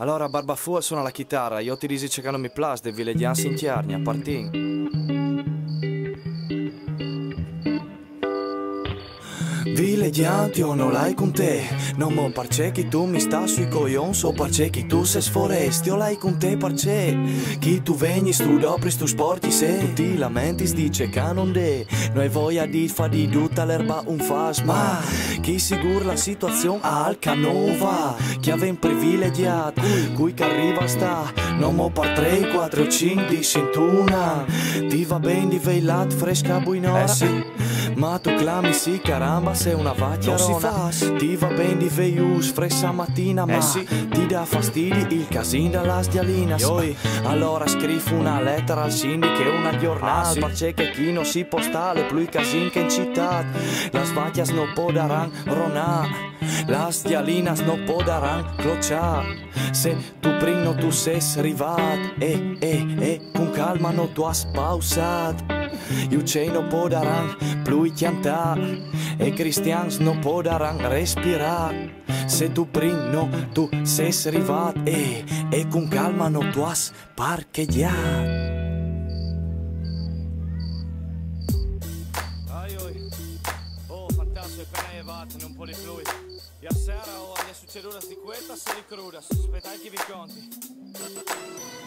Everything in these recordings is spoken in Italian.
Allora Barbafua suona la chitarra, io ti dici che non mi plas, devi le dianze in tiarni, a partin. Vileggianti o non l'hai con te, non mo parce che tu mi sta sui coglions o parce che tu sei sforesti o l'hai con te parce chi tu vegni stu dopri stu sporti se tu ti lamenti dice che non de noi voglia di fa di tutta l'erba un fas ma chi sicur la situazione al canova chi aveva privilegiato cui che arriva sta non mo par 3, 4 o 5 di sentuna ti va ben di veilat fresca buinora sì ma tu clami sì caramba sei una vacchiarona ti va ben di veius fresca mattina ma sì ti dà fastidio il casin dalla sdialinas allora scrivo una lettera al sindaco e una giornata perché che chi non si postale più i casin che in città las vacchias no podaran ronar las dialinas no podaran clociar se tu prino tu ses rivat con calma no tu has pausat gli uccelli non podaran più chiantare e cristians non podaran respirare se tu prino tu ses rivat e con calma no tu has parcheggiato. Un po' di fluid. Ja sera o alle succeduras di questa se li crudas. Aspettai che vi conti.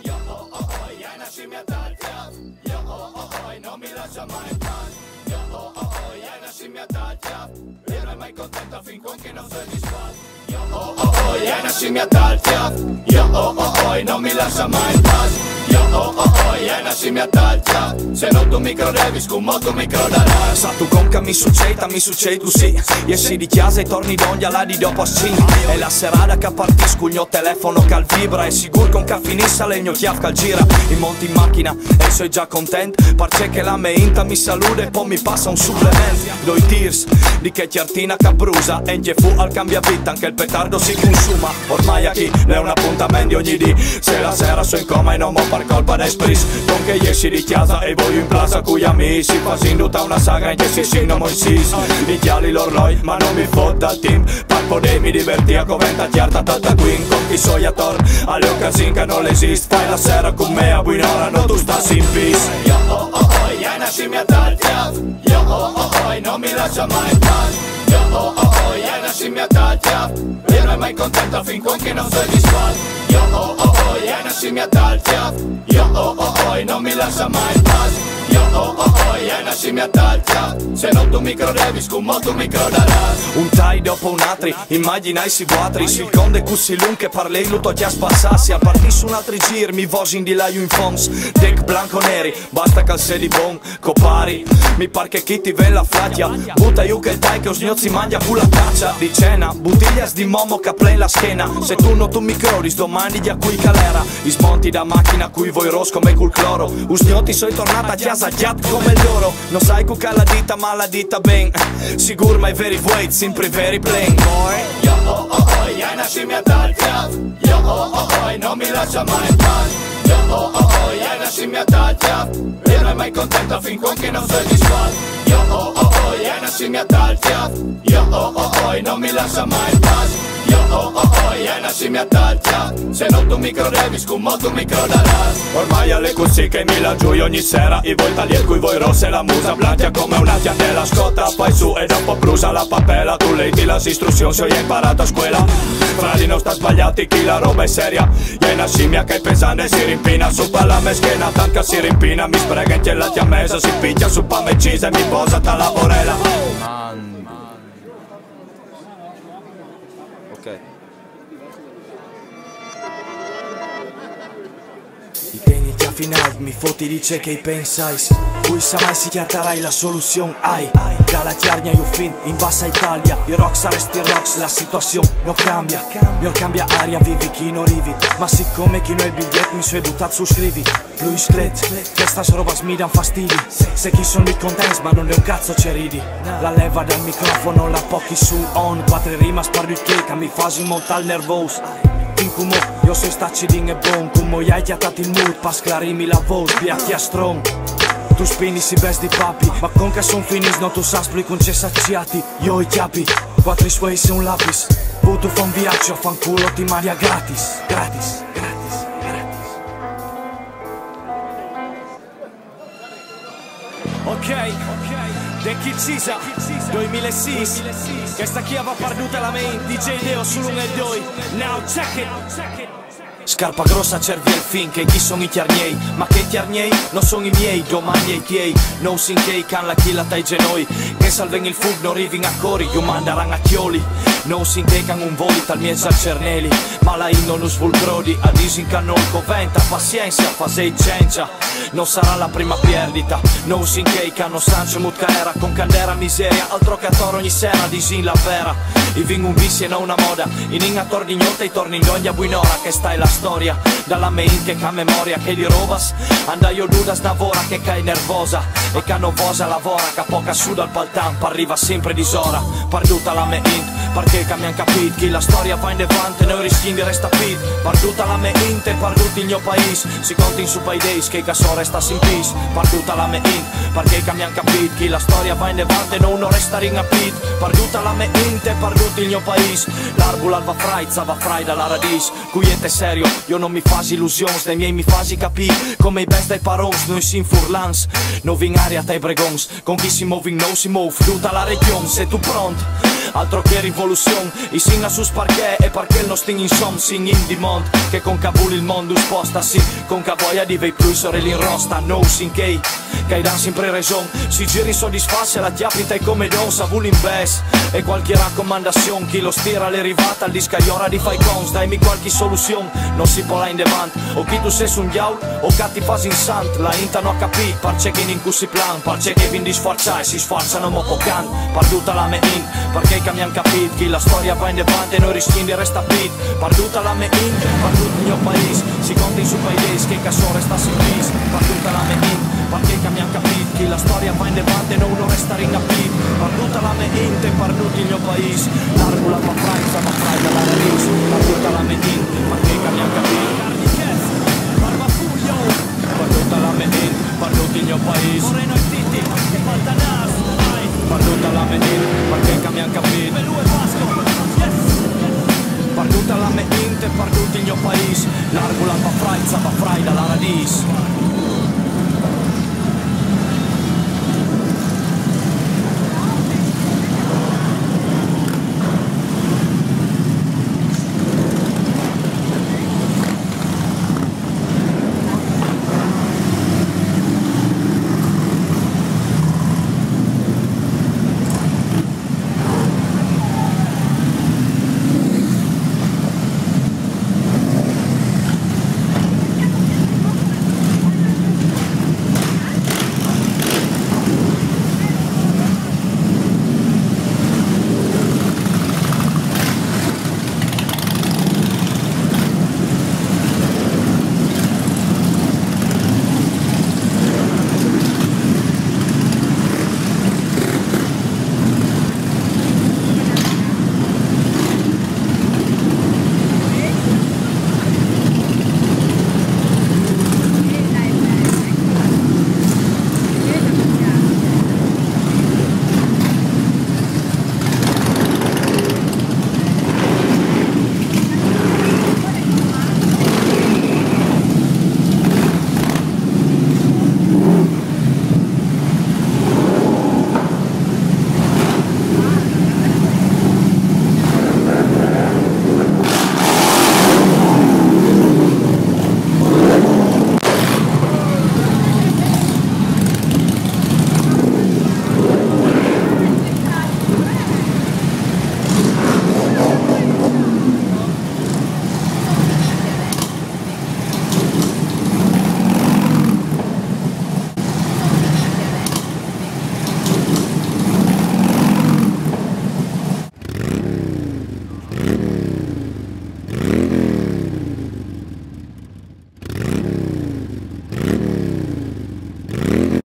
Yo oh oh oh, ja na scimmia taglia. Yo oh oh oh, non mi lascia mai in pace. Yo oh oh oh, ja na scimmia taglia. E non è mai contenta fin quando non sei disfatto. Yo oh oh oh, ja na scimmia taglia. Yo oh oh oh, non mi lascia mai in pace. Yo oh oh oh, ja na scimmia taglia. Se non tu micro devi scummo tu micro darai. Sa tu conca mi succede così. Esci di casa e torni d'ogni alla di dopo a 5. E la serata che partisco il mio telefono che vibra. E sicuro con che finissa le mio chiaf che gira. In monti in macchina e sei già contento. Parce che la meinta mi saluta e poi mi passa un supplemento. Doi tears di che chiartina che brusa. E in fu al cambiavita anche il petardo si consuma. Ormai a chi ne è un appuntamento ogni dì. Se la sera sono in coma e non mo per colpa d'espris. Con che esci di casa e voglio in plaza con gli amici. Facendo tutta una sagra in che si non mo insisto. I chiali l'orloi ma non mi fotta il team. Per potermi divertire a coventa chiarta tanta queen. Con chi sono attorno alle occasioni che non esiste. Fai la sera con me a buon'ora non tu stassi in peace. Yo oh oh oh, ja na scimmia taglia. Yo oh oh oh, non mi lascia mai in pace. Yo oh oh oh, ja na scimmia taglia. E non è mai contenta fin quando non sei disfatto. Yo oh oh oh, ja na scimmia taglia. Yo oh oh oh, non mi lascia mai in pace. Yo oh oh oh, ja na scimmia taglia. Se non tu micro devi scummo tu micro darai. Un tai dopo un altri, immaginai si guatri. Il conde cussi lung che parlei luto che spassassi. A partì su un altri gir mi vosin di là in fons. Deck blanco neri, basta calze di bon, copari. Mi par che chi ti ve la flatia. Butta io che il tai che o sgnozzi mangia fu la caccia. Di cena, bottiglias di momo che play la schiena. Se tu non tu micro domani di a cui calera. I smonti da macchina cui voi ros come col cloro. Usgnoti sono tornata a chiasa giat come loro. Non sai cucca la dita ma la dita ben. Sigur mai very weight, sempre very plain boy. Yo oh oh oh, ja na scimmia taglia. Yo oh oh oh, non mi lascia mai in pace. Yo oh oh oh, ja na scimmia taglia. E non è mai contenta fin quando non sei disfatto. Yo oh oh oh, ja na scimmia taglia. Yo oh oh oh, non mi lascia mai in pace. Yo oh oh oh, ja na scimmia taglia. Se non tu micro devi scummo tu micro darai. Ormai alle così che mi la giù ogni sera. I voi taglier cui voi rosse la musa blanca come una tiandela. Scotta fai su e dopo brusa la papella. Tu leggi las istruzioni se ho imparato a scuola. Fra di non sta sbagliati chi la roba è seria. E una scimmia che è pesante si rimpina su palla meschena. Tanca si rimpina, mi sprega in la tia mesa. Si picchia su pa mecisa e mi posa ta la borella. Ok. I teniti a final, mi foti dice che pensai. Cui sa mai si chiartarai la soluzione ai. Dalla chiarnia io fin in bassa Italia. I rocks resti rocks, la situazione non cambia. Non cambia aria, vivi chi non rivi. Ma siccome chi non è il biglietto mi sono educato su scrivi. Lui sclet, questa roba mi dan fastidi. Se chi sono di contents ma non è un cazzo c'è ridi. La leva dal microfono, la pochi su on. Quattro rima sparo il cake, mi fasi montal nervoso. Incumo, io sono stacci din e bon. Come hai chiatato il mood, pa sclarimi la voce, biatti a strong. tu spini si vesti papi, ma con che son finis no tu saspli con c'è sacciati. Io i chiapi, 4 suoi e un lapis. Tu fa un viaggio, fanculo ti maria gratis. Gratis, gratis, gratis. Ok, De Chicisa 2006. Questa chi aveva perduta la main, DJ Deo sull'1 e 2. Now check it. Scarpa grossa cervi il fin, che chi sono i tiarniei, ma che i tiarniei non sono i miei, domani ai tiei. No sin che can la killa tai genoi, che salven il fug non rivin a cori, io mandaran a chioli. No sin che can un voli tal miezza al cerneli, ma la in non us vulgrodi, a disin canol coventa, pazienza, fase i cencia. Non sarà la prima perdita, no sin che canno sancio mutcaera, con candera miseria, altro che a toro ogni sera, disin la vera. I vin un vizi e non una moda, in inga torni ignote e torni in ogni buinora, che sta è la storia, dalla mente che a memoria che li robas, andai io dudas navora che cai nervosa, e che novosa lavora, che poca su dal paltan, arriva sempre disora, perduta la mente, perché che mi han capito, che la storia va in devante, noi rischiamo di resta pit, perduta la mente, perduti il mio paese, si conta in su pai days, che caso resta in peace, perduta la mente, perché che mi han capito, che la storia va in devante, noi non resta in a pit, perduta la mente, perduti il mio paese, l'arbula va frai dalla radice, cuiete serio, io non mi fasi illusioni, dai miei mi fasi capì, come i best dai parons, noi sin furlans, no vin aria tai bregons, con chi si moving no si move, tutta la regione, sei tu pronto? Altro che rivoluzione, i singa su sparché e perché il nostro insom sing in di mont, che con Kabul il mondo sposta, sì, con cavoia di vei plus ore l'inrosta, no sin che dan sempre ragione, si giri soddisfassi la tiapita e come don savul in bes, e qualche raccomandazione, chi lo stira all'arrivata al discaiora di fai cons, daimi qualche soluzione, non si può là in devant, o chi tu sei su un diaul, o che ti fasi in sant, la inta no capì, parce che in cui si plan, parce che vin di sforzare, si sforzano mo pocan, perduta la me in, perché che mi han capito, che la storia va in devant e noi rischiamo di resta pit, perduta la me in, perduto il mio paese, si conta in su paese, che caso resta sin peace, perduta la me in, perché che mi han capito, che la storia va in devant e noi non resta in a pit, perduta la me in, perduto il mio paese, l'arbula va frai dalla radice, perduta la me in, perché che mi han capito, perduta la me in, perduto il mio paese, Moreno e Titi, che falta nas, perduta la me in, perché che mi han capito, perduta la me in, perduto il mio paese, l'arbula va frai dalla radice.